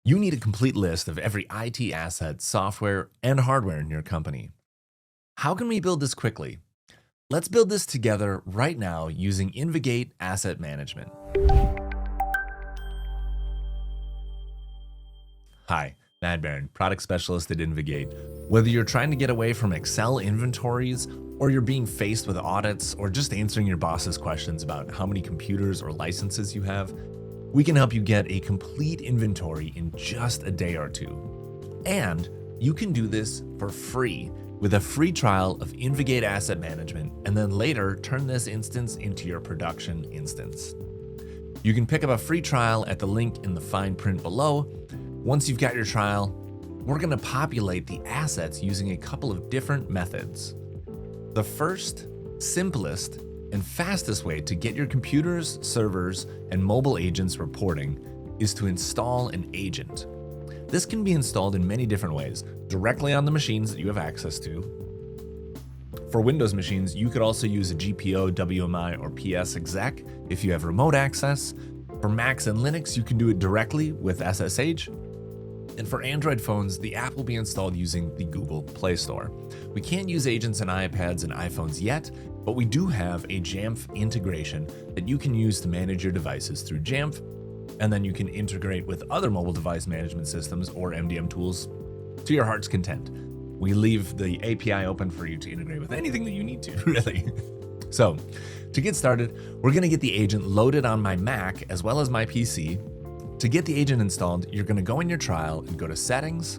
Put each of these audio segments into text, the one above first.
You need a complete list of every IT asset, software, and hardware in your company. How can we build this quickly? Let's build this together right now using InvGate Asset Management. Hi, Matt Barron, Product Specialist at InvGate. Whether you're trying to get away from Excel inventories, or you're being faced with audits, or just answering your boss's questions about how many computers or licenses you have, we can help you get a complete inventory in just a day or two. And you can do this for free with a free trial of InvGate Asset Management, and then later turn this instance into your production instance. You can pick up a free trial at the link in the fine print below. Once you've got your trial, we're going to populate the assets using a couple of different methods. The first, simplest, and fastest way to get your computers, servers, and mobile agents reporting is to install an agent. This can be installed in many different ways, directly on the machines that you have access to. For Windows machines, you could also use a GPO, WMI, or PS exec if you have remote access. For Macs and Linux, you can do it directly with SSH. And for Android phones, the app will be installed using the Google Play Store. We can't use agents on iPads and iPhones yet, but we do have a Jamf integration that you can use to manage your devices through Jamf, and then you can integrate with other mobile device management systems or MDM tools to your heart's content. We leave the API open for you to integrate with anything that you need to, really. So, to get started, we're going to get the agent loaded on my Mac as well as my PC. To get the agent installed, you're going to go in your trial and go to Settings,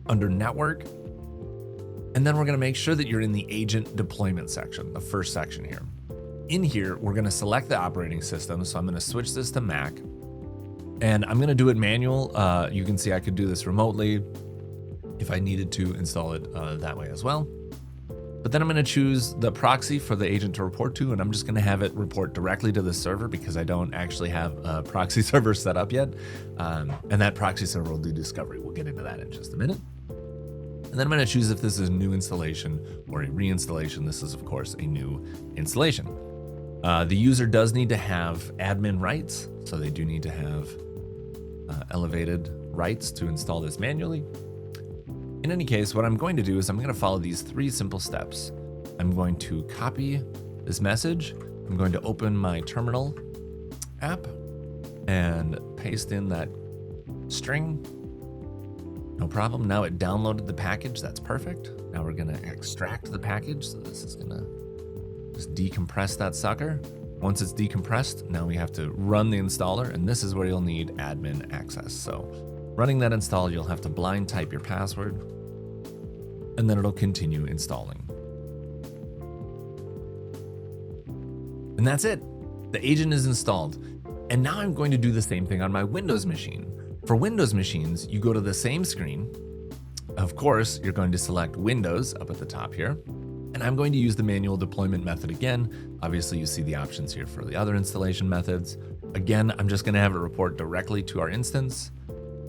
under Network, and then we're going to make sure that you're in the Agent Deployment section, the first section here. In here, we're going to select the operating system, so I'm going to switch this to Mac, and I'm going to do it manual. You can see I could do this remotely if I needed to install it that way as well. But then I'm going to choose the proxy for the agent to report to, and I'm just going to have it report directly to the server because I don't actually have a proxy server set up yet. And that proxy server will do discovery. We'll get into that in just a minute. And then I'm going to choose if this is a new installation or a reinstallation. This is, of course, a new installation. The user does need to have admin rights, so they do need to have elevated rights to install this manually. In any case, what I'm going to do is I'm going to follow these three simple steps. I'm going to copy this message. I'm going to open my terminal app and paste in that string. No problem. Now it downloaded the package. That's perfect. Now we're going to extract the package. So this is going to just decompress that sucker. Once it's decompressed, now we have to run the installer, and this is where you'll need admin access. So running that install, you'll have to blind type your password, and then it'll continue installing. And that's it. The agent is installed. And now I'm going to do the same thing on my Windows machine. For Windows machines, you go to the same screen. Of course, you're going to select Windows up at the top here. And I'm going to use the manual deployment method again. Obviously, you see the options here for the other installation methods. Again, I'm just going to have it report directly to our instance.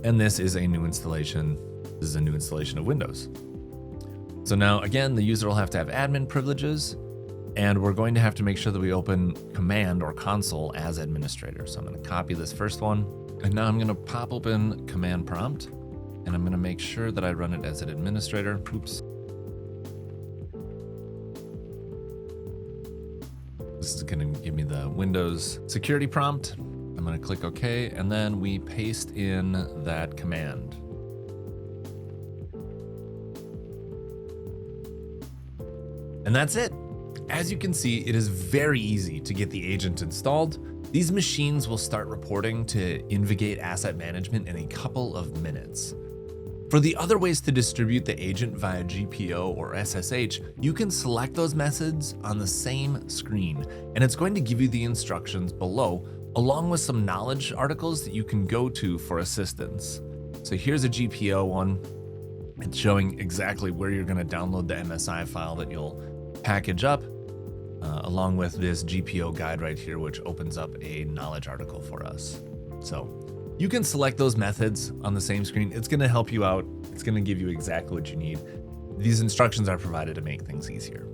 And this is a new installation. This is a new installation of Windows. So now, again, the user will have to have admin privileges, and we're going to have to make sure that we open command or console as administrator. So I'm going to copy this first one, and now I'm going to pop open command prompt, and I'm going to make sure that I run it as an administrator. Oops. This is going to give me the Windows security prompt. I'm going to click OK, and then we paste in that command. And that's it. As you can see, it is very easy to get the agent installed. These machines will start reporting to InvGate Asset Management in a couple of minutes. For the other ways to distribute the agent via GPO or SSH, you can select those methods on the same screen, and it's going to give you the instructions below, along with some knowledge articles that you can go to for assistance. So here's a GPO one. It's showing exactly where you're going to download the MSI file that you'll package up, along with this GPO guide right here, which opens up a knowledge article for us. So you can select those methods on the same screen. It's going to help you out. It's going to give you exactly what you need. These instructions are provided to make things easier.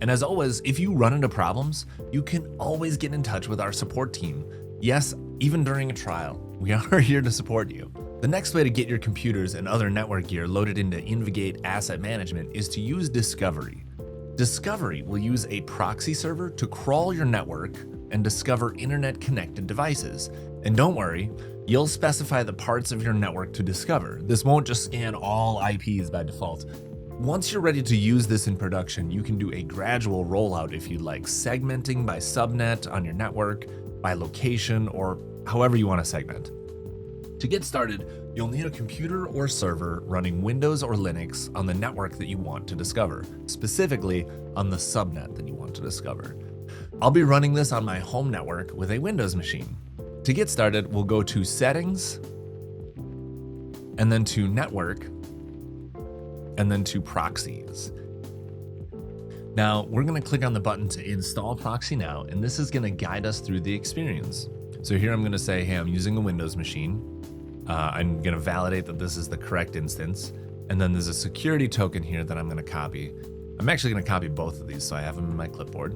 And as always, if you run into problems, you can always get in touch with our support team. Yes, even during a trial. we are here to support you. The next way to get your computers and other network gear loaded into InvGate Asset Management is to use Discovery. Discovery will use a proxy server to crawl your network and discover internet-connected devices. And don't worry, you'll specify the parts of your network to discover. This won't just scan all IPs by default. Once you're ready to use this in production, you can do a gradual rollout if you'd like, segmenting by subnet on your network, by location, or however you want to segment. To get started, you'll need a computer or server running Windows or Linux on the network that you want to discover, specifically on the subnet that you want to discover. I'll be running this on my home network with a Windows machine. To get started, we'll go to Settings, and then to Network, and then to Proxies. Now, we're going to click on the button to install Proxy Now, and this is going to guide us through the experience. So here I'm going to say, hey, I'm using a Windows machine. I'm going to validate that this is the correct instance. And then there's a security token here that I'm going to copy. I'm actually going to copy both of these so I have them in my clipboard.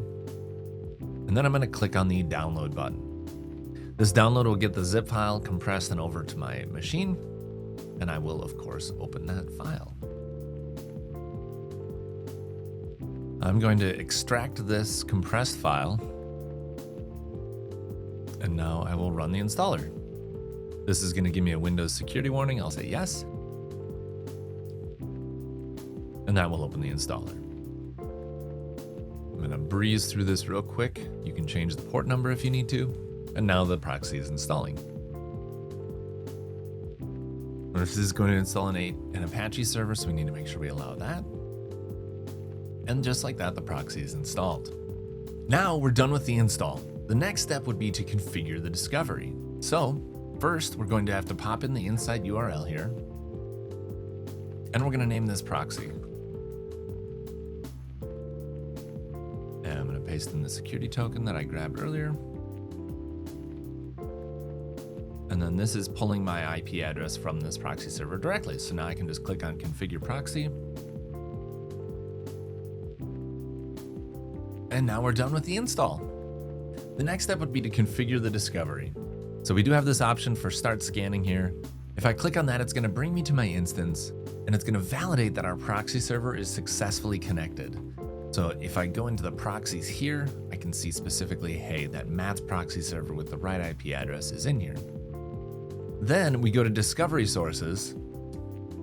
And then I'm going to click on the download button. This download will get the zip file compressed and over to my machine. And I will, of course, open that file. I'm going to extract this compressed file. And now I will run the installer. This is going to give me a Windows security warning. I'll say yes. And that will open the installer. I'm going to breeze through this real quick. You can change the port number if you need to. And now the proxy is installing. This is going to install an Apache server, so we need to make sure we allow that. And just like that, the proxy is installed. Now we're done with the install. The next step would be to configure the discovery. So first, we're going to have to pop in the inside URL here. And we're going to name this proxy. And I'm going to paste in the security token that I grabbed earlier. And then this is pulling my IP address from this proxy server directly. So now I can just click on Configure Proxy. And now we're done with the install. The next step would be to configure the discovery. So we do have this option for Start Scanning here. If I click on that, it's going to bring me to my instance, and it's going to validate that our proxy server is successfully connected. So if I go into the proxies here, I can see specifically, hey, that Matt's proxy server with the right IP address is in here. Then we go to Discovery Sources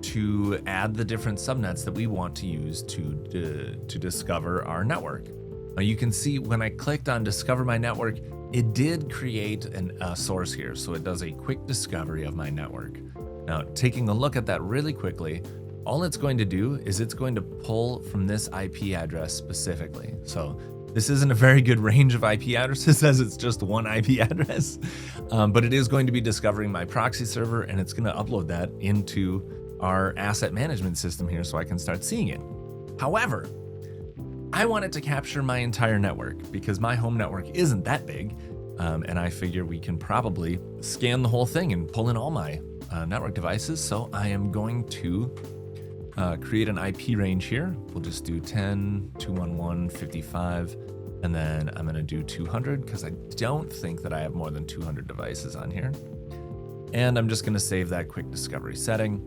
to add the different subnets that we want to use to discover our network. Now you can see when I clicked on Discover My Network, it did create a source here, so it does a quick discovery of my network. Now, taking a look at that really quickly, all it's going to do is it's going to pull from this IP address specifically. So this isn't a very good range of IP addresses as it's just one IP address, but it is going to be discovering my proxy server, and it's going to upload that into our asset management system here so I can start seeing it. However, I want it to capture my entire network because my home network isn't that big, and I figure we can probably scan the whole thing and pull in all my network devices. So I am going to create an IP range here. We'll just do 10, 211, 55, and then I'm going to do 200 because I don't think that I have more than 200 devices on here. And I'm just going to save that quick discovery setting.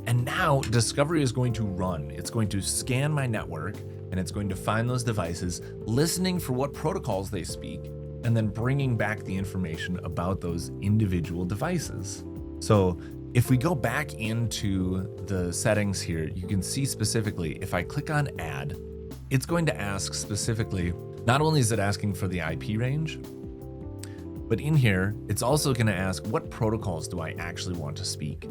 And now Discovery is going to run. It's going to scan my network, and it's going to find those devices, listening for what protocols they speak, and then bringing back the information about those individual devices. So if we go back into the settings here, you can see specifically, if I click on Add, it's going to ask specifically, not only is it asking for the IP range, but in here, it's also going to ask what protocols do I actually want to speak.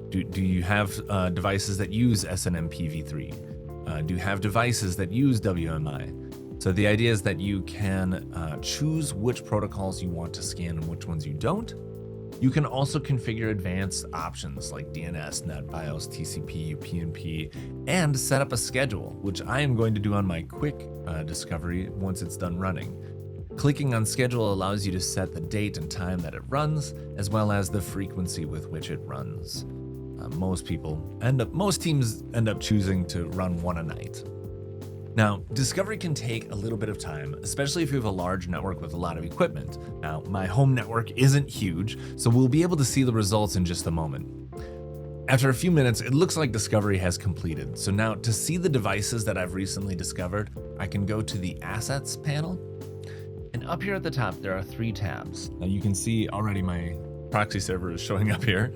Do you have devices that use SNMP-v3? Do you have devices that use WMI? So the idea is that you can choose which protocols you want to scan and which ones you don't. You can also configure advanced options like DNS, NetBIOS, TCP, UPnP, and set up a schedule, which I am going to do on my quick discovery once it's done running. Clicking on schedule allows you to set the date and time that it runs, as well as the frequency with which it runs. Most teams end up choosing to run one a night. Now, discovery can take a little bit of time, especially if you have a large network with a lot of equipment. Now, my home network isn't huge, so we'll be able to see the results in just a moment. After a few minutes, it looks like discovery has completed. So now to see the devices that I've recently discovered, I can go to the Assets panel. And up here at the top, there are 3 tabs. Now you can see already my proxy server is showing up here,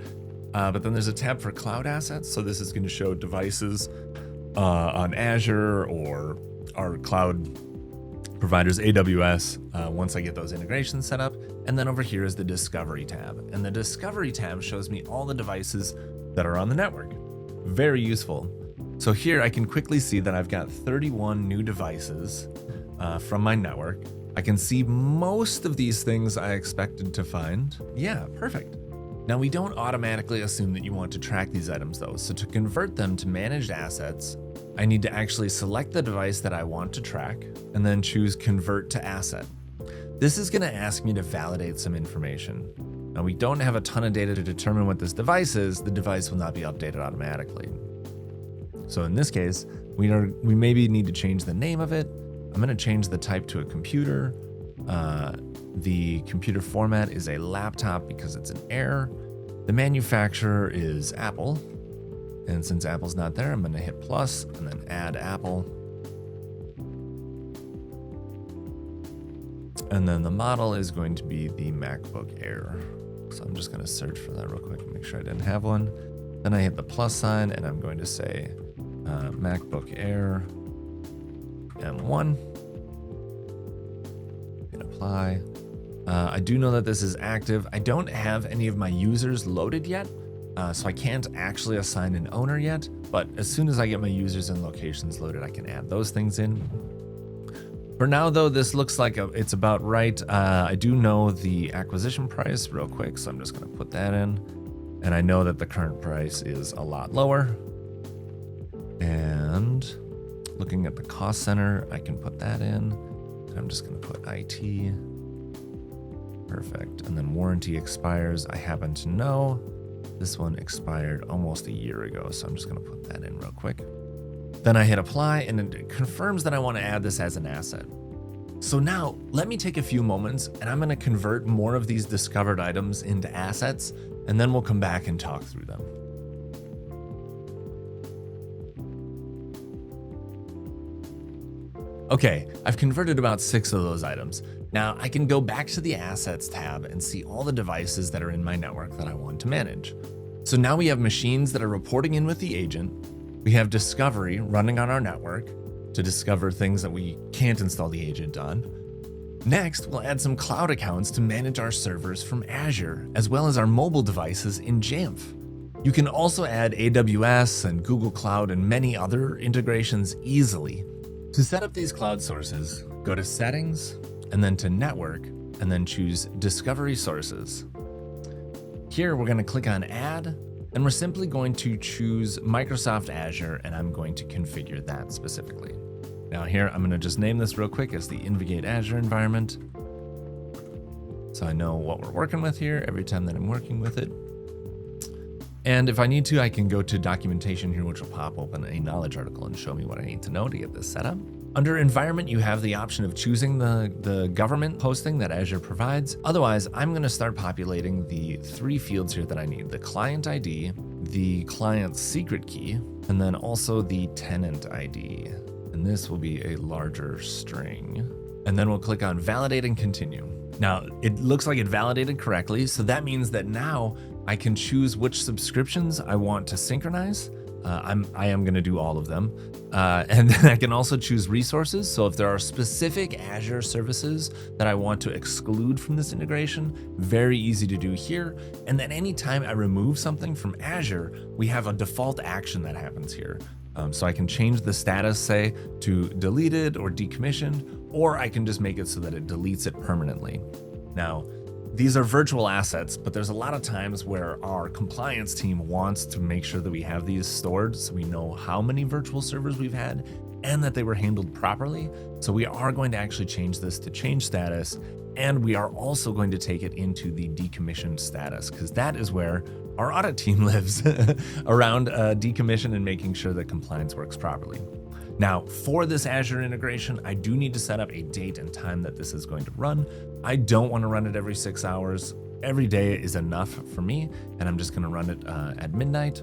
but then there's a tab for cloud assets. So this is going to show devices on Azure or our cloud providers, AWS, once I get those integrations set up. And then over here is the Discovery tab. And the Discovery tab shows me all the devices that are on the network. Very useful. So here I can quickly see that I've got 31 new devices from my network. I can see most of these things I expected to find. Yeah, perfect. Now we don't automatically assume that you want to track these items though. So to convert them to managed assets, I need to actually select the device that I want to track and then choose Convert to Asset. This is going to ask me to validate some information. Now we don't have a ton of data to determine what this device is. The device will not be updated automatically. So in this case, we maybe need to change the name of it. I'm going to change the type to a computer. The computer format is a laptop because it's an Air. The manufacturer is Apple. And since Apple's not there, I'm going to hit plus and then add Apple. And then the model is going to be the MacBook Air. So I'm just going to search for that real quick and make sure I didn't have one. Then I hit the plus sign and I'm going to say MacBook Air M1. Hit apply. I do know that this is active. I don't have any of my users loaded yet, so I can't actually assign an owner yet. But as soon as I get my users and locations loaded, I can add those things in. For now, though, this looks like it's about right. I do know the acquisition price real quick, so I'm just going to put that in. And I know that the current price is a lot lower. And looking at the cost center, I can put that in. And I'm just going to put IT. Perfect. And then warranty expires. I happen to know this one expired almost a year ago, so I'm just going to put that in real quick. Then I hit apply and it confirms that I want to add this as an asset. So now let me take a few moments and I'm going to convert more of these discovered items into assets, and then we'll come back and talk through them. Okay, I've converted about 6 of those items. Now I can go back to the Assets tab and see all the devices that are in my network that I want to manage. So now we have machines that are reporting in with the agent. We have discovery running on our network to discover things that we can't install the agent on. Next, we'll add some cloud accounts to manage our servers from Azure, as well as our mobile devices in Jamf. You can also add AWS and Google Cloud and many other integrations easily. To set up these cloud sources, go to Settings, and then to Network, and then choose Discovery Sources. Here, we're going to click on Add, and we're simply going to choose Microsoft Azure, and I'm going to configure that specifically. Now here, I'm going to just name this real quick as the InvGate Azure environment. So I know what we're working with here every time that I'm working with it. And if I need to, I can go to documentation here, which will pop open a knowledge article and show me what I need to know to get this set up. Under environment, you have the option of choosing the government hosting that Azure provides. Otherwise, I'm going to start populating the 3 fields here that I need: the client ID, the client secret key, and then also the tenant ID. And this will be a larger string. And then we'll click on Validate and Continue. Now, it looks like it validated correctly, so that means that now I can choose which subscriptions I want to synchronize. I am going to do all of them. And then I can also choose resources. So if there are specific Azure services that I want to exclude from this integration, very easy to do here. And then anytime I remove something from Azure, we have a default action that happens here. So I can change the status, say, to deleted or decommissioned, or I can just make it so that it deletes it permanently. Now, these are virtual assets, but there's a lot of times where our compliance team wants to make sure that we have these stored so we know how many virtual servers we've had and that they were handled properly. So we are going to actually change this to change status, and we are also going to take it into the decommissioned status, because that is where our audit team lives around decommission and making sure that compliance works properly. Now, for this Azure integration, I do need to set up a date and time that this is going to run. I don't want to run it every 6 hours. Every day is enough for me, and I'm just going to run it at midnight.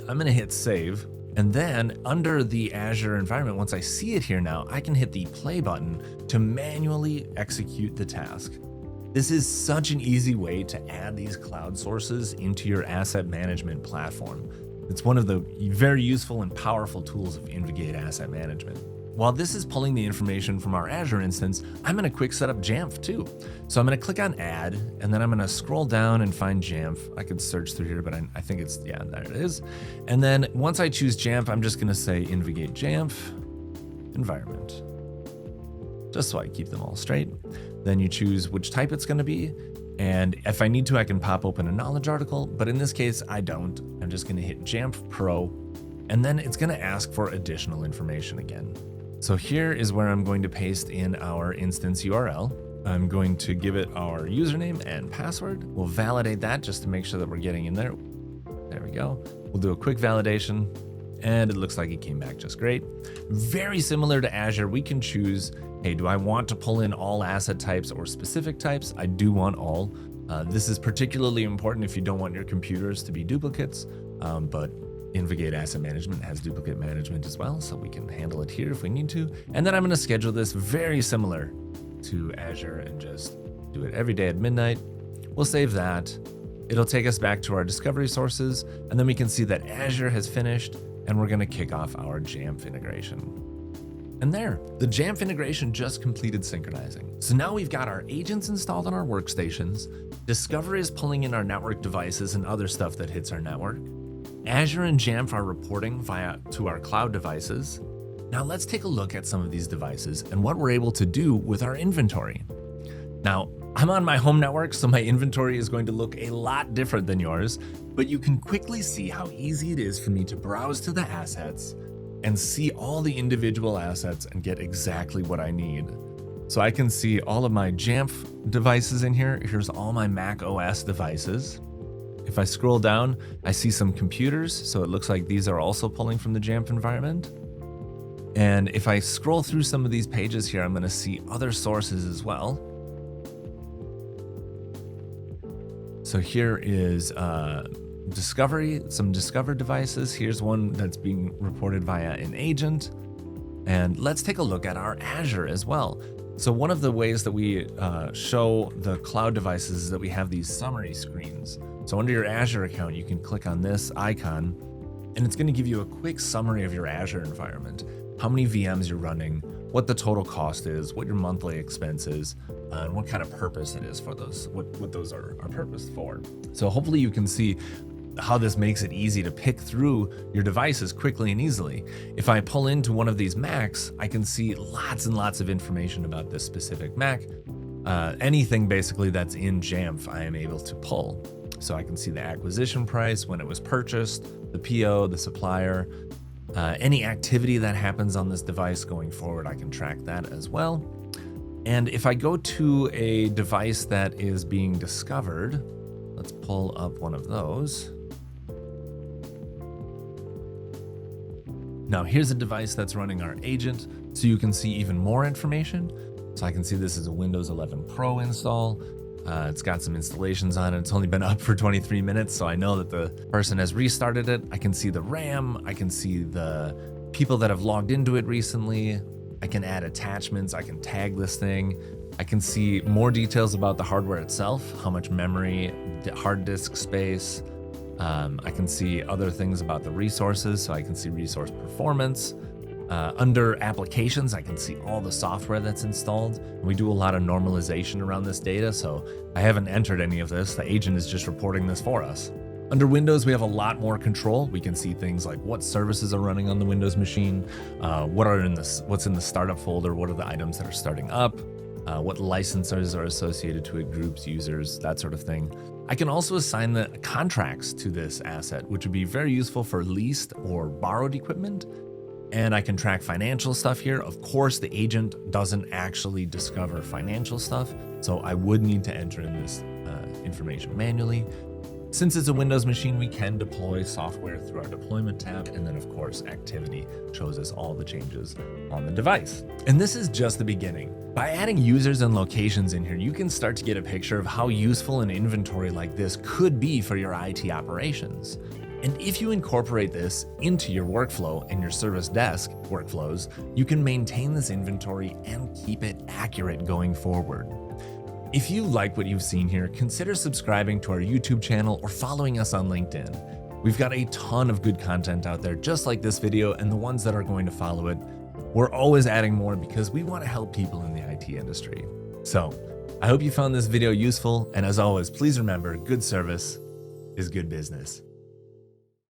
I'm going to hit save. And then under the Azure environment, once I see it here now, I can hit the play button to manually execute the task. This is such an easy way to add these cloud sources into your asset management platform. It's one of the very useful and powerful tools of InvGate Asset Management. While this is pulling the information from our Azure instance, I'm going to quick set up Jamf too. So I'm going to click on add, and then I'm going to scroll down and find Jamf. I could search through here, but I think it's, yeah, there it is. And then once I choose Jamf, I'm just going to say InvGate Jamf environment, just so I keep them all straight. Then you choose which type it's going to be. And if I need to, I can pop open a knowledge article, but in this case, I don't. I'm just going to hit Jamf Pro, and then it's going to ask for additional information again. So here is where I'm going to paste in our instance URL. I'm going to give it our username and password. We'll validate that just to make sure that we're getting in there. There we go. We'll do a quick validation, and it looks like it came back just great. Very similar to Azure, we can choose, hey, do I want to pull in all asset types or specific types? I do want all. This is particularly important if you don't want your computers to be duplicates, but InvGate Asset Management has duplicate management as well, so we can handle it here if we need to. And then I'm going to schedule this very similar to Azure and just do it every day at midnight. We'll save that. It'll take us back to our discovery sources, and then we can see that Azure has finished, and we're going to kick off our Jamf integration. And there, the Jamf integration just completed synchronizing. So now we've got our agents installed on our workstations. Discovery is pulling in our network devices and other stuff that hits our network. Azure and Jamf are reporting to our cloud devices. Now let's take a look at some of these devices and what we're able to do with our inventory. Now, I'm on my home network, so my inventory is going to look a lot different than yours, but you can quickly see how easy it is for me to browse to the assets and see all the individual assets and get exactly what I need. So I can see all of my Jamf devices in here. Here's all my Mac OS devices. If I scroll down, I see some computers, so it looks like these are also pulling from the Jamf environment. And if I scroll through some of these pages here, I'm going to see other sources as well. So here is discovery, some discovered devices. Here's one that's being reported via an agent. And let's take a look at our Azure as well. So one of the ways that we show the cloud devices is that we have these summary screens. So under your Azure account, you can click on this icon, and it's going to give you a quick summary of your Azure environment, how many VMs you're running, what the total cost is, what your monthly expense is, and what kind of purpose it is for those, what those are purposed for. So hopefully you can see how this makes it easy to pick through your devices quickly and easily. If I pull into one of these Macs, I can see lots and lots of information about this specific Mac. Anything basically that's in Jamf, I am able to pull. So I can see the acquisition price, when it was purchased, the PO, the supplier, any activity that happens on this device going forward, I can track that as well. And if I go to a device that is being discovered, let's pull up one of those. Now here's a device that's running our agent, so you can see even more information. So I can see this is a Windows 11 Pro install. It's got some installations on it. It's only been up for 23 minutes, so I know that the person has restarted it. I can see the RAM. I can see the people that have logged into it recently. I can add attachments. I can tag this thing. I can see more details about the hardware itself, how much memory, hard disk space. I can see other things about the resources, so I can see resource performance. Under applications, I can see all the software that's installed. We do a lot of normalization around this data, so I haven't entered any of this. The agent is just reporting this for us. Under Windows, we have a lot more control. We can see things like what services are running on the Windows machine, what's in the startup folder, what are the items that are starting up, what licenses are associated to it, groups, users, that sort of thing. I can also assign the contracts to this asset, which would be very useful for leased or borrowed equipment. And I can track financial stuff here. Of course, the agent doesn't actually discover financial stuff, so I would need to enter in this information manually. Since it's a Windows machine, we can deploy software through our deployment tab, and then of course activity shows us all the changes on the device. And this is just the beginning. By adding users and locations in here, you can start to get a picture of how useful an inventory like this could be for your IT operations. And if you incorporate this into your workflow and your service desk workflows, you can maintain this inventory and keep it accurate going forward. If you like what you've seen here, consider subscribing to our YouTube channel or following us on LinkedIn. We've got a ton of good content out there, just like this video and the ones that are going to follow it. We're always adding more because we want to help people in the IT industry. So I hope you found this video useful. And as always, please remember, good service is good business.